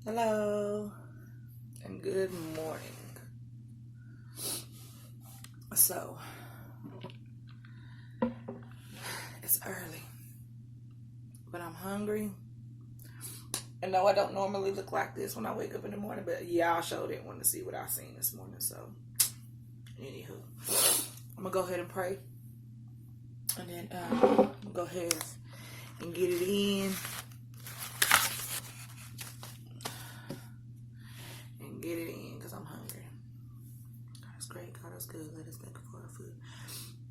Hello and good morning. So it's early, but I'm hungry. And no, I don't normally look like this when I wake up in the morning, but y'all sure didn't want to see what I seen this morning. So anywho, I'm gonna go ahead and pray, and then go ahead and get it in. Get it in because I'm hungry. God is great. God is good. Let us thank Him for our food.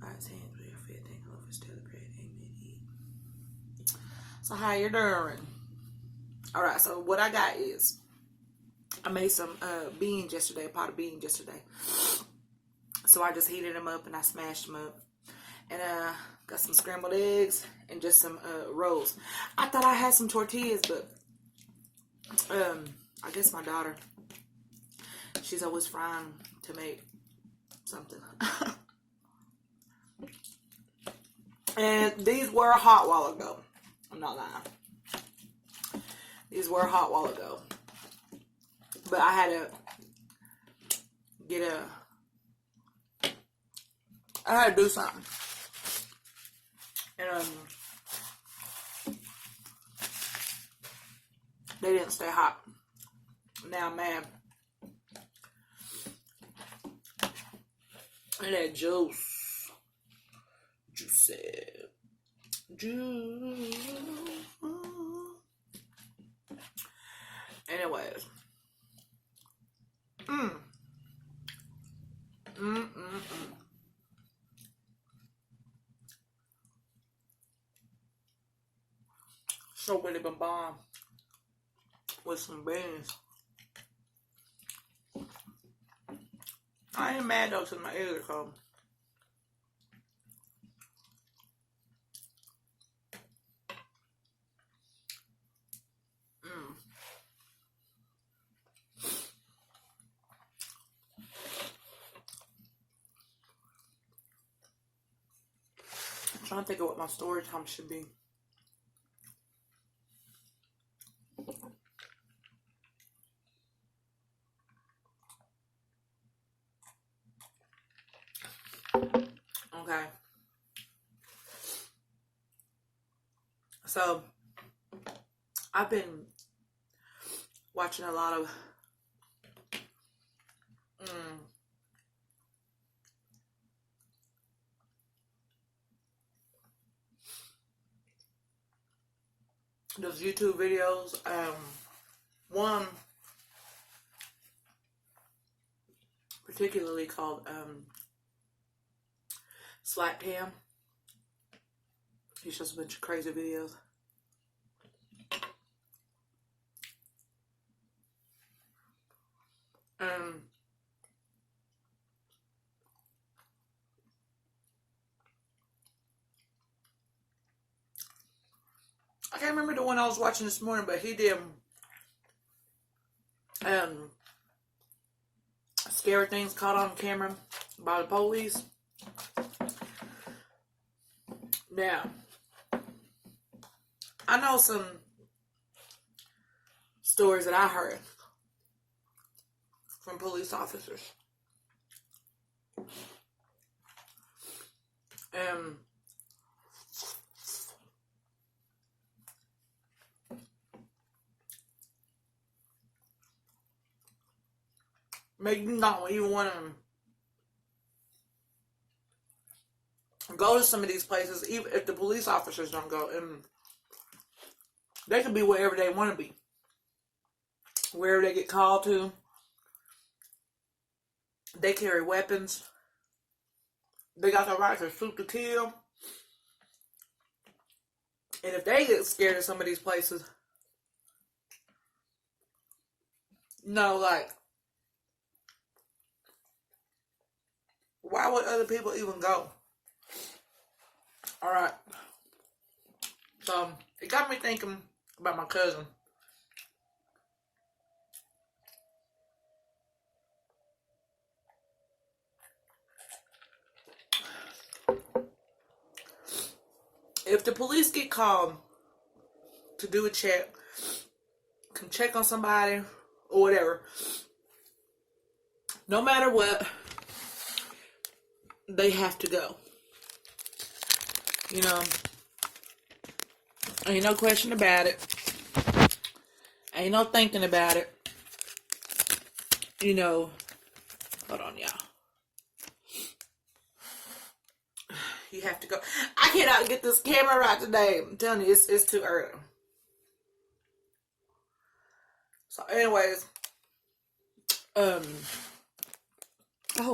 By His hands we are fed. Thank you, Lord, for still the bread. Amen. Eat. So how you doing? All right. So what I got is I made some beans yesterday. A pot of beans yesterday. So I just heated them up and I smashed them up. And got some scrambled eggs and just some rolls. I thought I had some tortillas, but I guess my daughter, she's always trying to make something. And these were hot while ago. I'm not lying. These were hot while ago. But I had to I had to do something. And they didn't stay hot. Now I'm mad. And that juice. Anyways. So really been bomb with some beans. I ain't mad though till my ears are cold. I'm trying to think of what my story time should be. Okay. So, I've been watching a lot of those YouTube videos. One particularly called Slack Cam. He shows a bunch of crazy videos. I can't remember the one I was watching this morning, but he did scary things caught on camera by the police. Now, I know some stories that I heard from police officers. Make you not even want to go to some of these places, even if the police officers don't go. And they can be wherever they want to be, wherever they get called to. They carry weapons. They got the right to shoot to kill. And if they get scared of some of these places, like, why would other people even go? Alright. So, it got me thinking about my cousin. If the police get called to do a check come check on somebody or whatever, no matter what, they have to go. You know, ain't no question about it. Ain't no thinking about it. You know, hold on, y'all. You have to go. I cannot get this camera right today. I'm telling you, it's too early. So, anyways, hold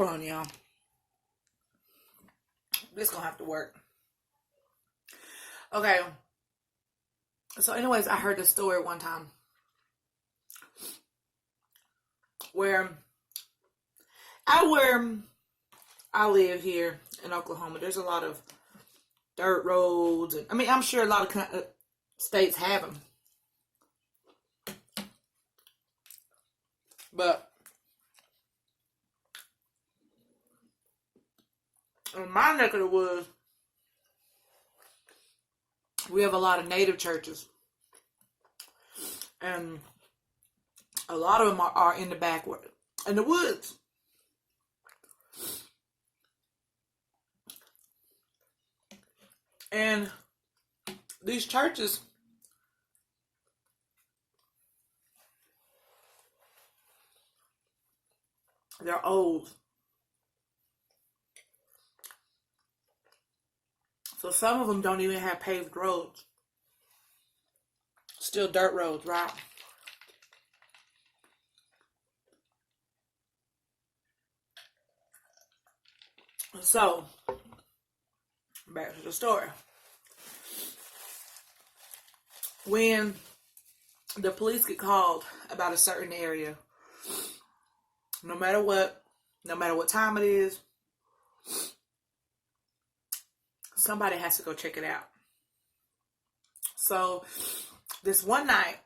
on, y'all. This gonna have to work. Okay. So, anyways, I heard this story one time where I live here in Oklahoma, there's a lot of dirt roads. And, I mean, I'm sure a lot of states have them. But in my neck of the woods, we have a lot of native churches. And a lot of them are in the backward, in the woods. And these churches, they're old. So some of them don't even have paved roads. Still dirt roads, right? So, back to the story. When the police get called about a certain area, no matter what time it is, somebody has to go check it out. So, this one night,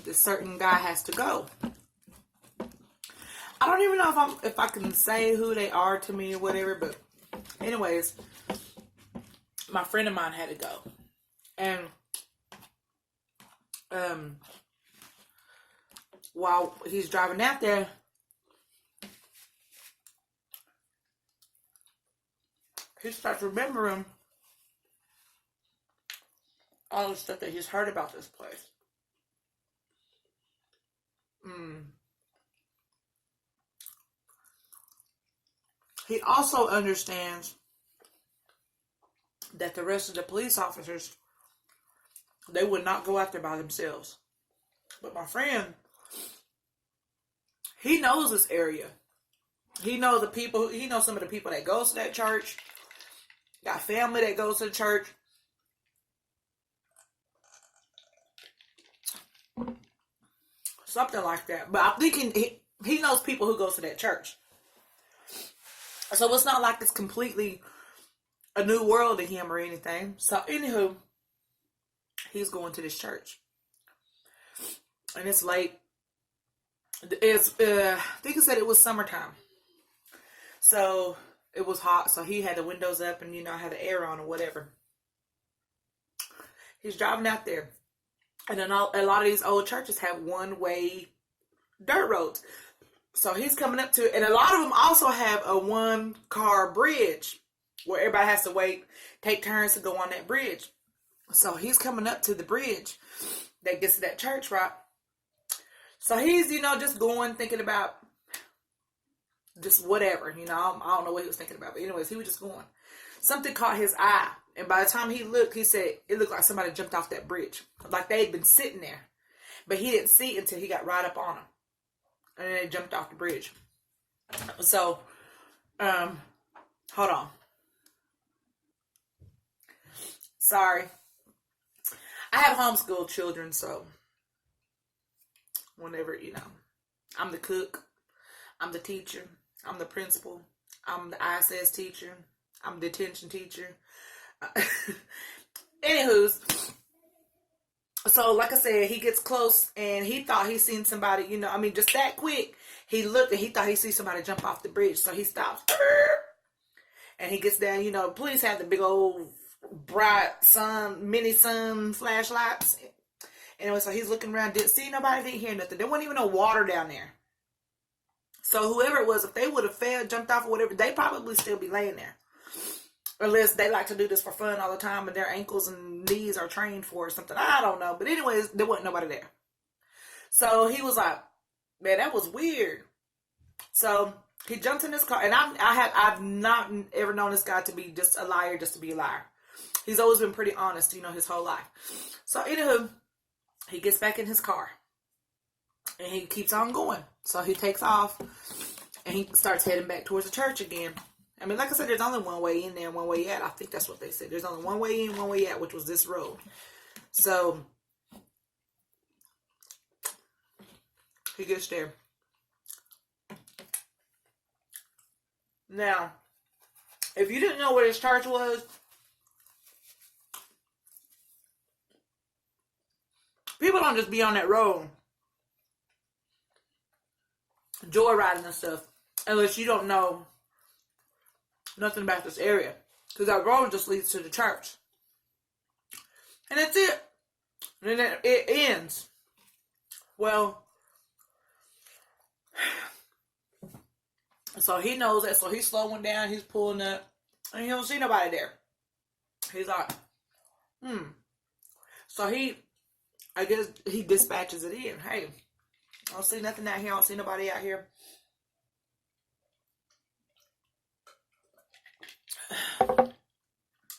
this certain guy has to go. I don't even know if I can say who they are to me or whatever, but anyways, my friend of mine had to go. And while he's driving out there, he starts remembering all the stuff that he's heard about this place. He also understands that the rest of the police officers, they would not go out there by themselves. But my friend, he knows this area. He knows the people, he knows some of the people that goes to that church. Got family that goes to the church. Something like that. But I'm thinking he knows people who goes to that church. So it's not like it's completely a new world to him or anything. So anywho, he's going to this church. And it's late. I think he said it was summertime. So it was hot. So he had the windows up and, had the air on or whatever. He's driving out there. And then a lot of these old churches have one-way dirt roads. So he's coming up to it. And a lot of them also have a one-car bridge where everybody has to wait, take turns to go on that bridge. So he's coming up to the bridge that gets to that church, right? So he's, just going, thinking about just whatever, I don't know what he was thinking about. But anyways, he was just going. Something caught his eye. And by the time he looked, he said it looked like somebody jumped off that bridge. Like they had been sitting there. But he didn't see it until he got right up on him. And then they jumped off the bridge. So, hold on. Sorry. I have homeschooled children, so whenever, I'm the cook, I'm the teacher, I'm the principal, I'm the ISS teacher, I'm the detention teacher. Anywho's, so like I said, he gets close and he thought he seen somebody, just that quick. He looked and he thought he see somebody jump off the bridge. So he stops and he gets down. Police have the big old bright mini sun flashlights. Anyway, so he's looking around, didn't see nobody, didn't hear nothing. There wasn't even no water down there. So whoever it was, if they would have fell, jumped off or whatever, they probably still be laying there. Unless they like to do this for fun all the time and their ankles and knees are trained for or something. I don't know. But anyways, there wasn't nobody there. So he was like, man, that was weird. So he jumped in his car. And I've not ever known this guy to be just a liar, just to be a liar. He's always been pretty honest, his whole life. So anywho, he gets back in his car. And he keeps on going. So he takes off. And he starts heading back towards the church again. I mean, like I said, there's only one way in there and one way out. I think that's what they said. There's only one way in, one way out, which was this road. So he gets there. Now, if you didn't know where this church was, people don't just be on that road joyriding and stuff unless you don't know nothing about this area, because that road just leads to the church, and that's it. And then it ends. Well, so he knows that, so he's slowing down, he's pulling up, and he don't see nobody there. He's like, So I guess he dispatches it in. Hey, I don't see nothing out here. I don't see nobody out here.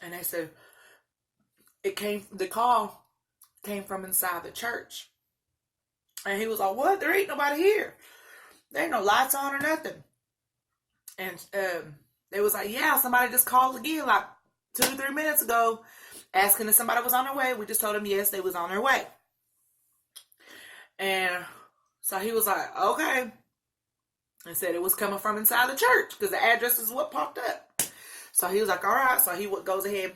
And they said the call came from inside the church. And he was like, what? There ain't nobody here. There ain't no lights on or nothing. And they was like, yeah, somebody just called again like 2 to 3 minutes ago asking if somebody was on their way. We just told them yes, they was on their way. And so he was like, okay. And said it was coming from inside the church because the address is what popped up. So he was like, all right. So he goes ahead,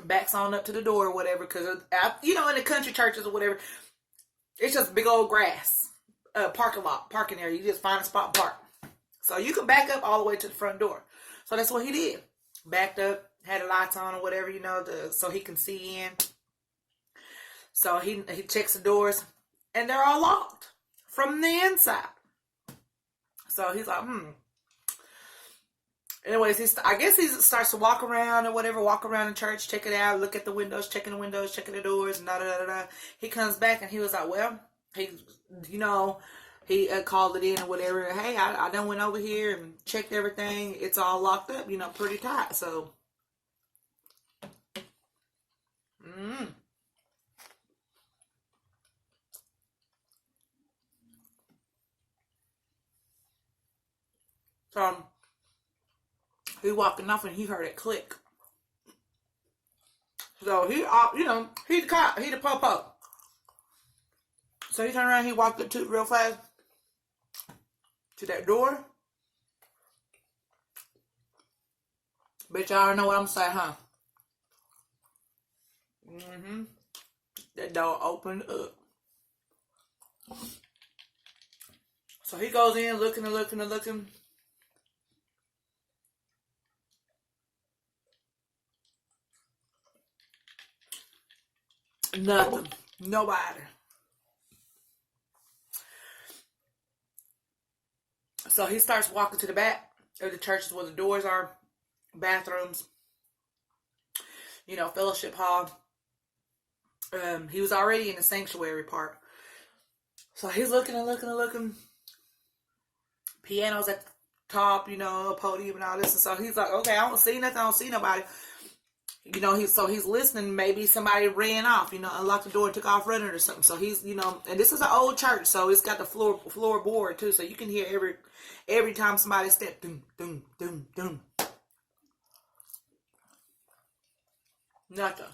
backs on up to the door or whatever. Because, in the country churches or whatever, it's just big old grass, parking area. You just find a spot and park. So you can back up all the way to the front door. So that's what he did. Backed up, had the lights on or whatever, so he can see in. So he checks the doors, and they're all locked from the inside. So he's like, Anyways, I guess he starts to walk around or whatever, walk around the church, check it out, look at the windows, checking the doors, and da-da-da-da. He comes back, and he was like, well, he called it in or whatever. Hey, I done went over here and checked everything. It's all locked up, pretty tight. So, So, he walking off and he heard it click. So he the cop, he the po-po. So he turned around, he walked up to real fast to that door. Bet y'all already know what I'm saying, huh? That door opened up. So he goes in, looking. Nothing. Nobody. So he starts walking to the back of the churches where the doors are, bathrooms, fellowship hall. He was already in the sanctuary part. So he's looking. Piano's at the top, a podium and all this. And so he's like, okay, I don't see nothing. I don't see nobody. He's listening. Maybe somebody ran off, unlocked the door and took off running or something. So he's, and this is an old church, so it's got the floorboard too, so you can hear every time somebody steps, doom, doom, doom, doom. Nothing.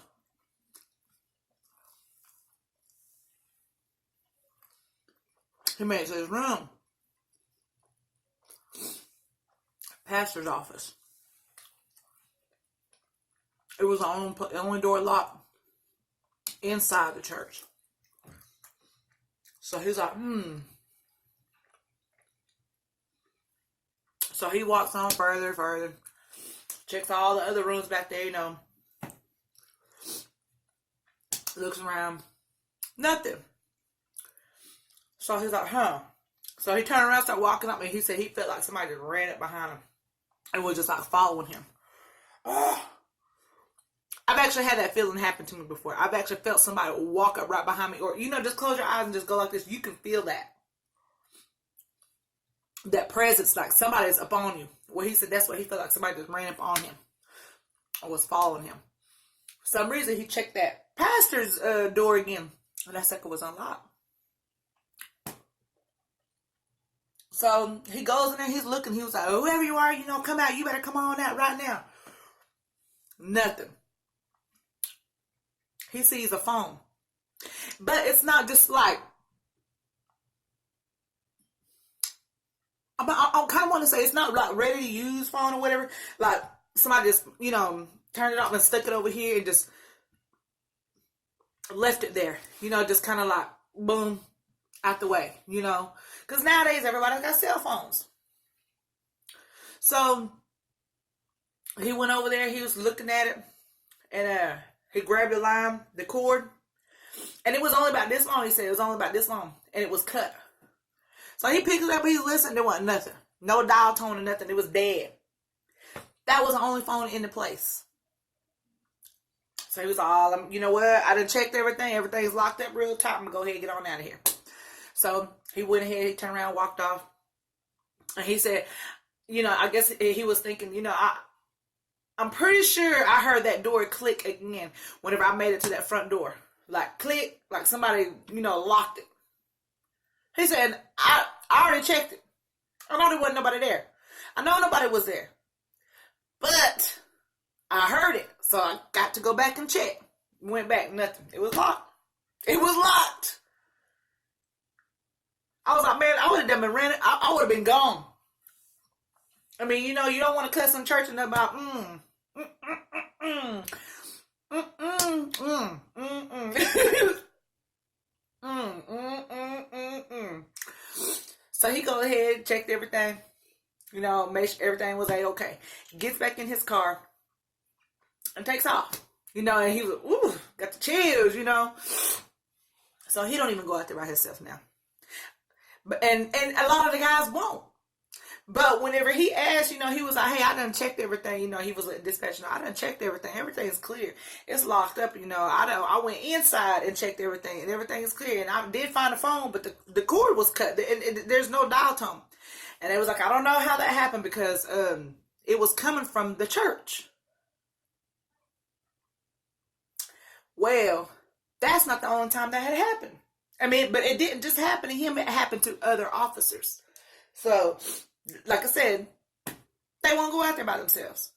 He made it to his room. Pastor's office. It was the only door locked inside the church. So he's like, So he walks on further. Checks all the other rooms back there, looks around. Nothing. So he's like, huh. So he turned around, started walking up, and he said he felt like somebody just ran up behind him and was just like following him. Oh. I've actually had that feeling happen to me before. I've actually felt somebody walk up right behind me, or, just close your eyes and just go like this. You can feel that. That presence, like somebody's up on you. Well, he said that's what he felt like, somebody just ran up on him or was following him. For some reason, he checked that pastor's door again, and that sucker was unlocked. So he goes in there, he's looking, he was like, whoever you are, come out, you better come on out right now. Nothing. He sees a phone. But it's not just like, I kind of want to say it's not like ready to use phone or whatever. Like somebody just, turned it off and stuck it over here and just left it there. Just kind of like, boom, out the way, Because nowadays everybody got cell phones. So he went over there, he was looking at it, and he grabbed the cord, and it was only about this long. He said it was only about this long, and it was cut. So he picked it up, he's listening, there wasn't nothing. No dial tone or nothing, it was dead. That was the only phone in the place. So he was all, you know what, I done checked everything, everything's locked up real tight, I'm going to go ahead and get on out of here. So he went ahead, he turned around, walked off, and he said, I guess he was thinking, I'm pretty sure I heard that door click again whenever I made it to that front door. Like click, like somebody, locked it. He said, I already checked it. I know there wasn't nobody there. I know nobody was there. But I heard it. So I got to go back and check. Went back, nothing. It was locked. It was locked. I was like, man, I would have been rented. I would have been gone. I mean, you don't want to cuss in church and about, So he go ahead, checked everything, made sure everything was A-okay. Gets back in his car and takes off, and he was, ooh, got the chills, So he don't even go out there by himself now. But and a lot of the guys won't. But whenever he asked, he was like, hey, I done checked everything. He was like, dispatch, I done checked everything. Everything's clear. It's locked up, I went inside and checked everything, and everything is clear. And I did find the phone, but the cord was cut. And there's no dial tone. And it was like, I don't know how that happened because it was coming from the church. Well, that's not the only time that had happened. I mean, but it didn't just happen to him. It happened to other officers. So, like I said, they won't go out there by themselves.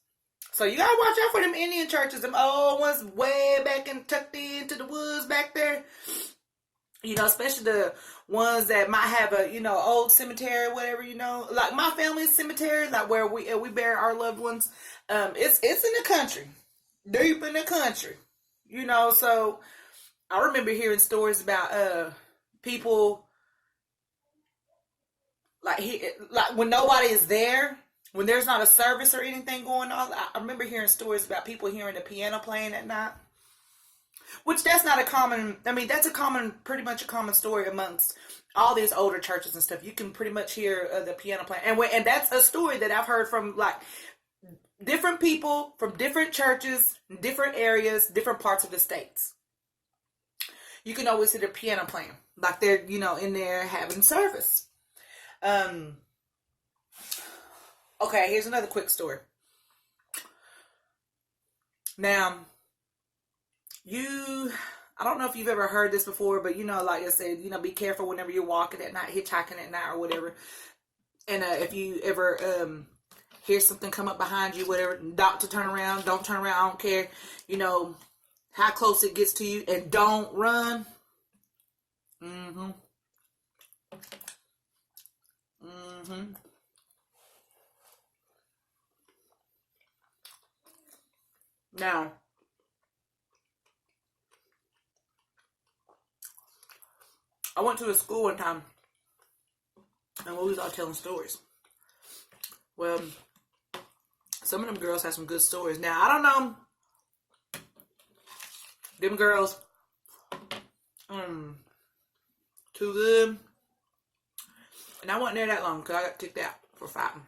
So you gotta watch out for them Indian churches, them old ones way back and tucked into the woods back there. Especially the ones that might have a, old cemetery or whatever, Like my family's cemetery, like where we bury our loved ones. It's in the country. Deep in the country. So I remember hearing stories about people like when nobody is there, when there's not a service or anything going on. I remember hearing stories about people hearing the piano playing at night, which that's not a common. I mean, that's pretty much a common story amongst all these older churches and stuff. You can pretty much hear the piano playing, and that's a story that I've heard from like different people from different churches, different areas, different parts of the states. You can always hear the piano playing, like they're in there having service. Okay, here's another quick story. Now, I don't know if you've ever heard this before, but like I said, be careful whenever you're walking at night, hitchhiking at night or whatever. And if you ever hear something come up behind you, whatever, don't turn around, I don't care, how close it gets to you, and don't run. Now, I went to a school one time, and we was all telling stories. Well, Some of them girls have some good stories. Now, I don't know. Them girls, too good. And I wasn't there that long because I got kicked out for fighting.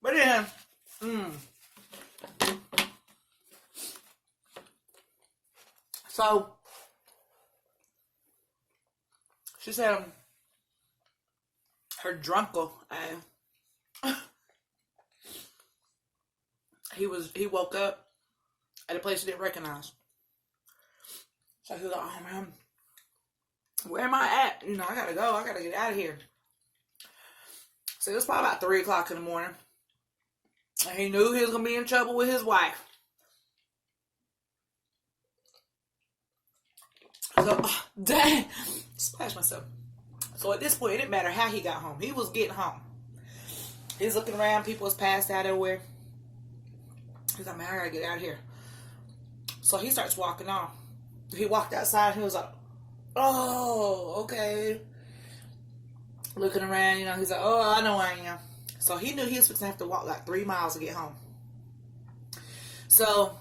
But yeah, so she said her drunkle, he woke up at a place he didn't recognize. So he was like, oh man, where am I at? You know, I gotta go. I gotta get out of here. So it was probably about 3 o'clock in the morning. And he knew he was going to be in trouble with his wife. So, dang. Splashed myself. So at this point, it didn't matter how he got home. He was getting home. He was looking around. People was passed out everywhere. He's like, man, I got to get out of here. So he starts walking off. He walked outside. He was like, oh, okay. Looking around, you know, he's like, oh, I know where I am. So he knew he was going to have to walk like 3 miles to get home. So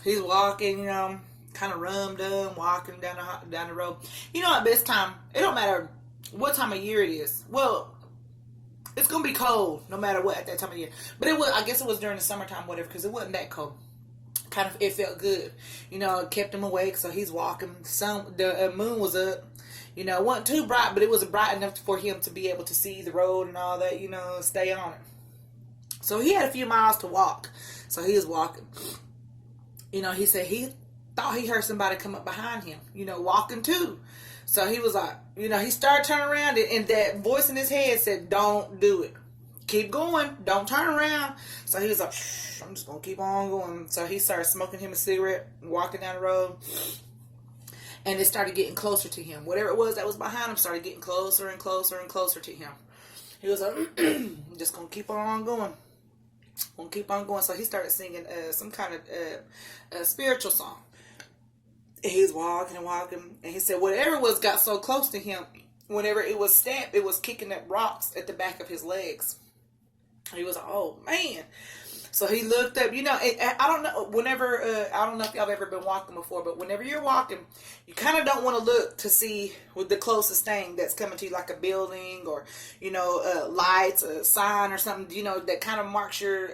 he's walking, you know, kind of rum-dum, walking down the road. You know, at this time, it don't matter what time of year it is. Well, it's going to be cold no matter what at that time of year. But it was, I guess it was during the summertime, whatever, because it wasn't that cold. Kind of, it felt good. You know, it kept him awake, so he's walking. The moon was up. You know, it wasn't too bright, but it was bright enough for him to be able to see the road and all that, you know, stay on it. So he had a few miles to walk. So he was walking. You know, he said he thought he heard somebody come up behind him, you know, walking too. So he was like, you know, he started turning around and that voice in his head said, don't do it. Keep going. Don't turn around. So he was like, I'm just going to keep on going. So he started smoking him a cigarette, walking down the road. And it started getting closer to him. Whatever it was that was behind him started getting closer and closer and closer to him. He was like, I'm just going to keep on going. Going to keep on going. So he started singing some kind of spiritual song. And he was walking and walking. And he said whatever was got so close to him, whenever it was stamped, it was kicking up rocks at the back of his legs. He was like, oh, man. So he looked up, you know, I don't know, whenever, I don't know if y'all have ever been walking before, but whenever you're walking, you kind of don't want to look to see with the closest thing that's coming to you, like a building or, you know, lights, a sign or something, you know, that kind of marks your,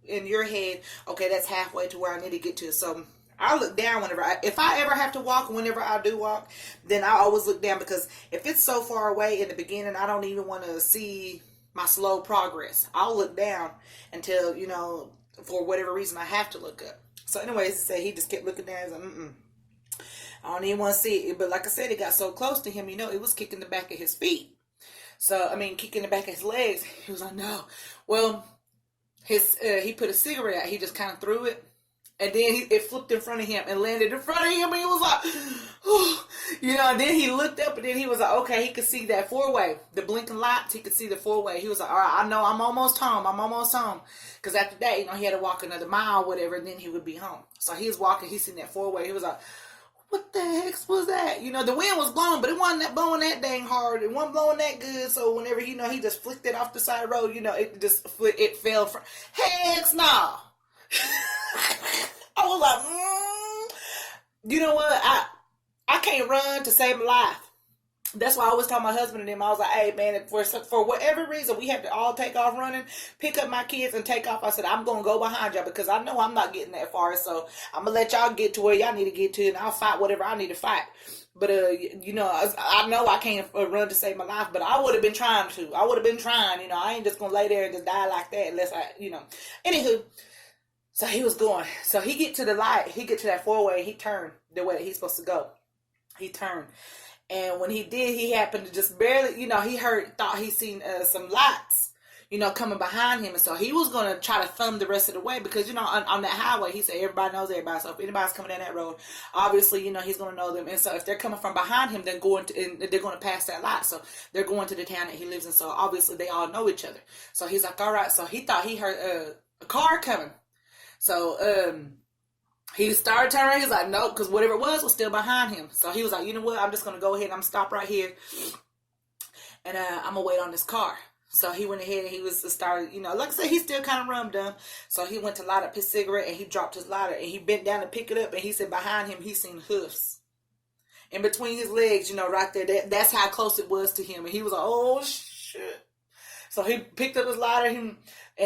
in your head, okay, that's halfway to where I need to get to. So I look down whenever if I ever have to walk, whenever I do walk, then I always look down, because if it's so far away in the beginning, I don't even want to see my slow progress. I'll look down until, you know, for whatever reason I have to look up. So anyways, he just kept looking down. He's like, I don't even want to see it. But like I said, it got so close to him, you know, it was kicking the back of his feet. So, I mean, kicking the back of his legs. He was like, no. Well, he put a cigarette out. He just kind of threw it. And then it flipped in front of him and landed in front of him. And he was like, oh. You know, and then he looked up and then he was like, okay, he could see that four-way. The blinking lights, he could see the four-way. He was like, all right, I know I'm almost home. Because after that, you know, he had to walk another mile or whatever, and then he would be home. So he was walking, he seen that four-way. He was like, what the heck was that? You know, the wind was blowing, but it wasn't blowing that dang hard. It wasn't blowing that good. So whenever, you know, he just flicked it off the side of the road, you know, it fell from, heck no. I was like, you know what? I can't run to save my life. That's why I always tell my husband and them, I was like, hey, man, for whatever reason, we have to all take off running, pick up my kids, and take off. I said, I'm going to go behind y'all because I know I'm not getting that far. So I'm going to let y'all get to where y'all need to get to, and I'll fight whatever I need to fight. But, you know I can't run to save my life, but I would have been trying to. You know, I ain't just going to lay there and just die like that unless you know. Anywho, so he was going. So he get to the light. He get to that four-way. He turned the way that he's supposed to go. He turned. And when he did, he happened to just barely, you know, thought he seen some lights, you know, coming behind him. And so he was going to try to thumb the rest of the way because, you know, on that highway, he said everybody knows everybody. So if anybody's coming down that road, obviously, you know, he's going to know them. And so if they're coming from behind him, they're going to pass that light. So they're going to the town that he lives in. So obviously they all know each other. So he's like, all right. So he thought he heard a car coming. So, he started turning. He's like, nope, because whatever it was still behind him. So he was like, you know what? I'm just going to go ahead and I'm going to stop right here. And I'm going to wait on this car. So he went ahead and he was started, you know, like I said, he's still kind of rum dum. So he went to light up his cigarette and he dropped his lighter and he bent down to pick it up and he said behind him he seen hoofs. In between his legs, you know, right there. That's how close it was to him. And he was like, oh shit. So he picked up his lighter and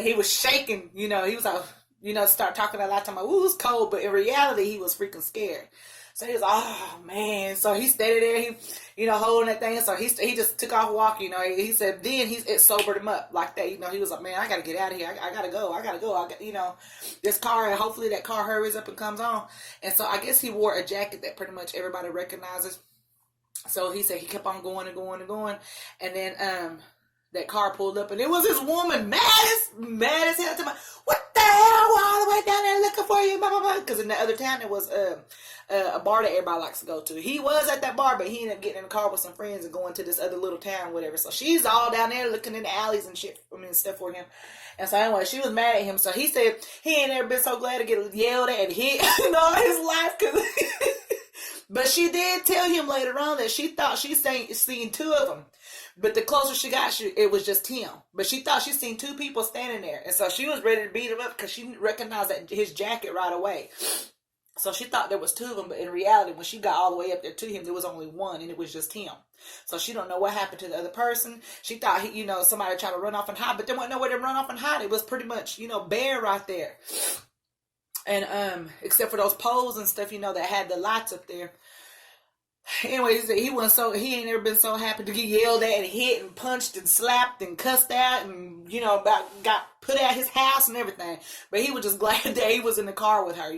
he was shaking, you know, he was like, you know, start talking a lot of time like, ooh, it's cold, but in reality he was freaking scared. So he was, oh man. So he stayed there, he, you know, holding that thing. So he just took off walking, you know. He said then it sobered him up like that, you know. He was like, man, I gotta get out of here. I gotta go. You know, this car, and hopefully that car hurries up and comes on. And so I guess he wore a jacket that pretty much everybody recognizes. So he said he kept on going and going and going, and then that car pulled up, and it was this woman mad as hell to me. What the hell? We're all the way down there looking for you, blah, blah, blah. Because in the other town, there was a bar that everybody likes to go to. He was at that bar, but he ended up getting in the car with some friends and going to this other little town, whatever. So she's all down there looking in the alleys and shit, stuff for him. And so anyway, she was mad at him. So he said he ain't never been so glad to get yelled at and hit in all his life. But she did tell him later on that she thought she seen two of them. But the closer she got, it was just him. But she thought she seen two people standing there. And so she was ready to beat him up because she recognized his jacket right away. So she thought there was two of them. But in reality, when she got all the way up there to him, there was only one. And it was just him. So she don't know what happened to the other person. She thought, somebody tried to run off and hide. But there wasn't nowhere to run off and hide. It was pretty much, bare right there. And except for those poles and stuff, that had the lights up there. Anyway, he ain't never been so happy to get yelled at and hit and punched and slapped and cussed out and, about got put out his house and everything. But he was just glad that he was in the car with her,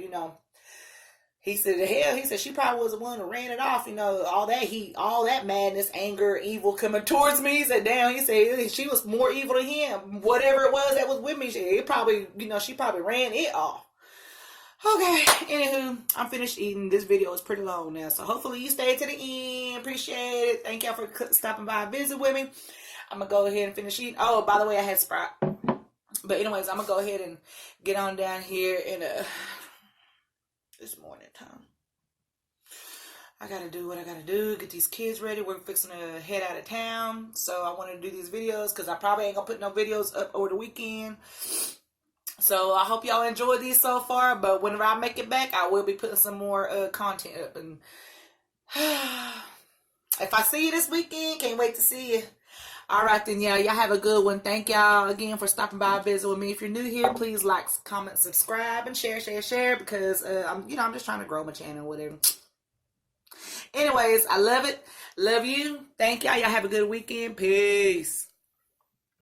He said, he said she probably was the one who ran it off, all that madness, anger, evil coming towards me. He said, damn, he said she was more evil than him. Whatever it was that was with me, she probably ran it off. Okay, anywho, I'm finished eating. This video is pretty long now, so hopefully you stay to the end. Appreciate it. Thank y'all for stopping by and visit with me. I'm going to go ahead and finish eating. Oh, by the way, I had Sprite. But anyways, I'm going to go ahead and get on down here in this morning time. I got to do what I got to do, get these kids ready. We're fixing to head out of town, so I want to do these videos because I probably ain't going to put no videos up over the weekend. So I hope y'all enjoyed these so far, but whenever I make it back, I will be putting some more content up. And if I see you this weekend, can't wait to see you. All right then, y'all have a good one. Thank y'all again for stopping by and visit with me. If you're new here, please like, comment, subscribe, and share because I'm just trying to grow my channel, whatever. Anyways, I love it. Love you. Thank y'all. Y'all have a good weekend. Peace.